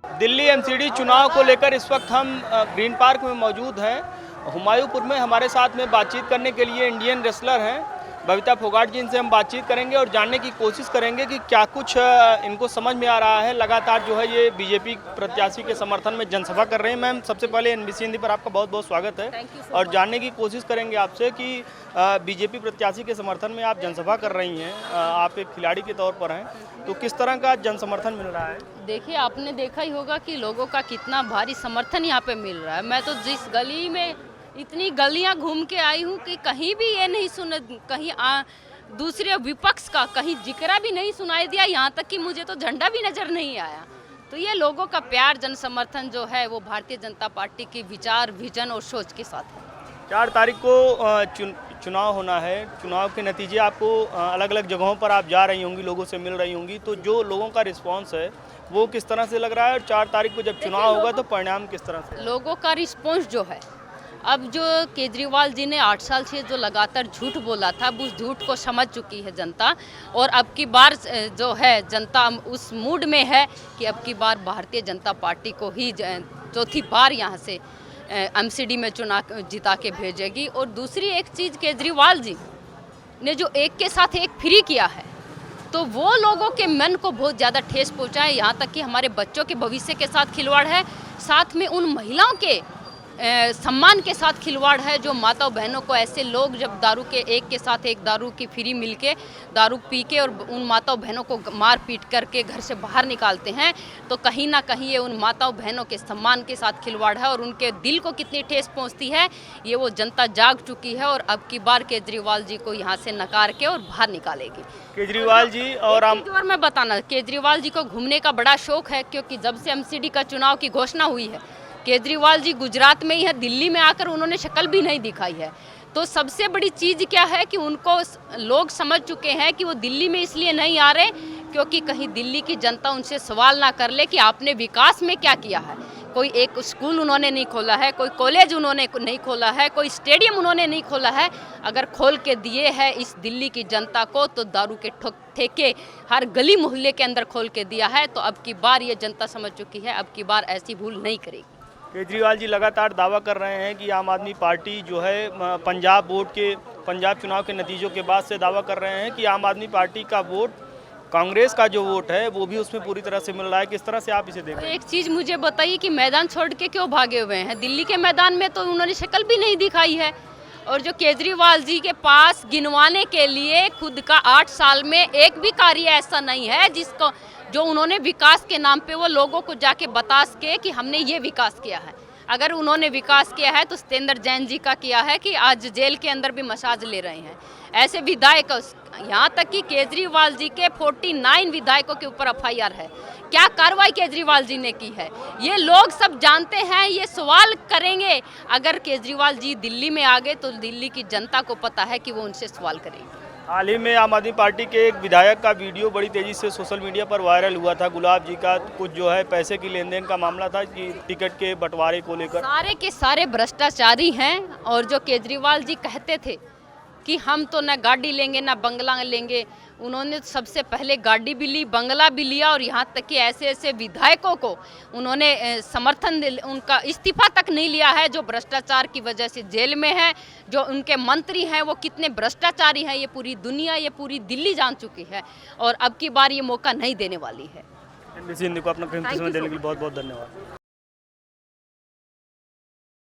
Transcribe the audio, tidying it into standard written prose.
Delhi MCD चुनाव को लेकर इस वक्त हम ग्रीन पार्क में मौजूद हैं। हुमायूंपुर में हमारे साथ में बातचीत करने के लिए इंडियन रेसलर हैं बबीता फोगाट जी। इनसे हम बातचीत करेंगे और जानने की कोशिश करेंगे कि क्या कुछ इनको समझ में आ रहा है। लगातार जो है ये बीजेपी प्रत्याशी के समर्थन में जनसभा कर रहे हैं। मैम, सबसे पहले एनबीसी हिंदी पर आपका बहुत बहुत स्वागत है और जानने की कोशिश करेंगे आपसे कि बीजेपी प्रत्याशी के समर्थन में आप जनसभा कर रही हैं, आप एक खिलाड़ी के तौर पर हैं, तो किस तरह का जन समर्थन मिल रहा है? देखिए, आपने देखा ही होगा कि लोगों का कितना भारी समर्थन यहाँ पे मिल रहा है। मैं तो जिस गली में इतनी गलियां घूम के आई हूँ कि कहीं भी ये नहीं सुन, कहीं दूसरे विपक्ष का कहीं जिक्र भी नहीं सुनाई दिया, यहाँ तक कि मुझे तो झंडा भी नजर नहीं आया। तो ये लोगों का प्यार, जन समर्थन जो है वो भारतीय जनता पार्टी की विचार, विजन और सोच के साथ है। 4 तारीख को चुनाव होना है। चुनाव के नतीजे आपको अलग अलग जगहों पर आप जा रही होंगी, लोगों से मिल रही होंगी, तो जो लोगों का रिस्पांस है वो किस तरह से लग रहा है? और 4 तारीख को जब चुनाव होगा तो परिणाम किस तरह से? लोगों का रिस्पांस जो है, अब जो केजरीवाल जी ने 8 साल से जो लगातार झूठ बोला था, उस झूठ को समझ चुकी है जनता। और अब की बार जो है जनता उस मूड में है कि अब की बार भारतीय जनता पार्टी को ही चौथी बार यहाँ से एमसीडी में चुनाव जिता के भेजेगी। और दूसरी एक चीज़, केजरीवाल जी ने जो एक के साथ एक फ्री किया है, तो वो लोगों के मन को बहुत ज़्यादा ठेस पहुँचा है। यहाँ तक कि हमारे बच्चों के भविष्य के साथ खिलवाड़ है, साथ में उन महिलाओं के सम्मान के साथ खिलवाड़ है। जो माताओं बहनों को ऐसे लोग जब दारू के एक के साथ एक दारू की फ्री मिलके दारू पी के और उन माताओं बहनों को मार पीट करके घर से बाहर निकालते हैं, तो कहीं ना कहीं ये उन माताओं बहनों के सम्मान के साथ खिलवाड़ है। और उनके दिल को कितनी ठेस पहुंचती है, ये वो जनता जाग चुकी है। और अब की बार केजरीवाल जी को यहाँ से नकार के और बाहर निकालेगी। केजरीवाल जी और मैं बताना, केजरीवाल जी को घूमने का बड़ा शौक है, क्योंकि जब से एमसीडी का चुनाव की घोषणा हुई है, केजरीवाल जी गुजरात में ही है, दिल्ली में आकर उन्होंने शक्ल भी नहीं दिखाई है। तो सबसे बड़ी चीज़ क्या है कि उनको लोग समझ चुके हैं कि वो दिल्ली में इसलिए नहीं आ रहे क्योंकि कहीं दिल्ली की जनता उनसे सवाल ना कर ले कि आपने विकास में क्या किया है। कोई एक स्कूल उन्होंने नहीं खोला है, कोई कॉलेज उन्होंने नहीं खोला है, कोई स्टेडियम उन्होंने नहीं खोला है। अगर खोल के दिए हैं इस दिल्ली की जनता को, तो दारू के ठेके हर गली मोहल्ले के अंदर खोल के दिया है। तो अब की बार ये जनता समझ चुकी है, अब की बार ऐसी भूल नहीं करेगी। केजरीवाल जी लगातार दावा कर रहे हैं कि आम आदमी पार्टी जो है पंजाब चुनाव के नतीजों के बाद से दावा कर रहे हैं कि आम आदमी पार्टी का वोट, कांग्रेस का जो वोट है वो भी उसमें पूरी तरह से मिल रहा है। किस तरह से आप इसे देख रहे हैं? एक चीज़ मुझे बताइए कि मैदान छोड़ के क्यों भागे हुए हैं? दिल्ली के मैदान में तो उन्होंने शक्ल भी नहीं दिखाई है। और जो केजरीवाल जी के पास गिनवाने के लिए खुद का 8 साल में एक भी कार्य ऐसा नहीं है जिसको जो उन्होंने विकास के नाम पे वो लोगों को जाके बता सके कि हमने ये विकास किया है। अगर उन्होंने विकास किया है तो सत्येंद्र जैन जी का किया है कि आज जेल के अंदर भी मसाज ले रहे हैं। ऐसे विधायक, यहाँ तक कि केजरीवाल जी के 49 विधायकों के ऊपर एफआईआर है। क्या कार्रवाई केजरीवाल जी ने की है, ये लोग सब जानते हैं। ये सवाल करेंगे, अगर केजरीवाल जी दिल्ली में आ गए तो दिल्ली की जनता को पता है कि वो उनसे सवाल करेंगे। हाल ही में आम आदमी पार्टी के एक विधायक का वीडियो बड़ी तेजी से सोशल मीडिया पर वायरल हुआ था। गुलाब जी का कुछ जो है पैसे की लेन देन का मामला था कि टिकट के बंटवारे को लेकर। सारे के सारे भ्रष्टाचारी हैं। और जो केजरीवाल जी कहते थे कि हम तो ना गाड़ी लेंगे ना बंगला लेंगे, उन्होंने सबसे पहले गाड़ी भी ली, बंगला भी लिया। और यहाँ तक कि ऐसे ऐसे विधायकों को उन्होंने समर्थन, उनका इस्तीफा तक नहीं लिया है जो भ्रष्टाचार की वजह से जेल में है। जो उनके मंत्री हैं वो कितने भ्रष्टाचारी हैं, ये पूरी दुनिया, ये पूरी दिल्ली जान चुकी है। और अब की बार ये मौका नहीं देने वाली है। एनबीसी हिंदी को अपना कीमती समय देने के लिए बहुत बहुत धन्यवाद।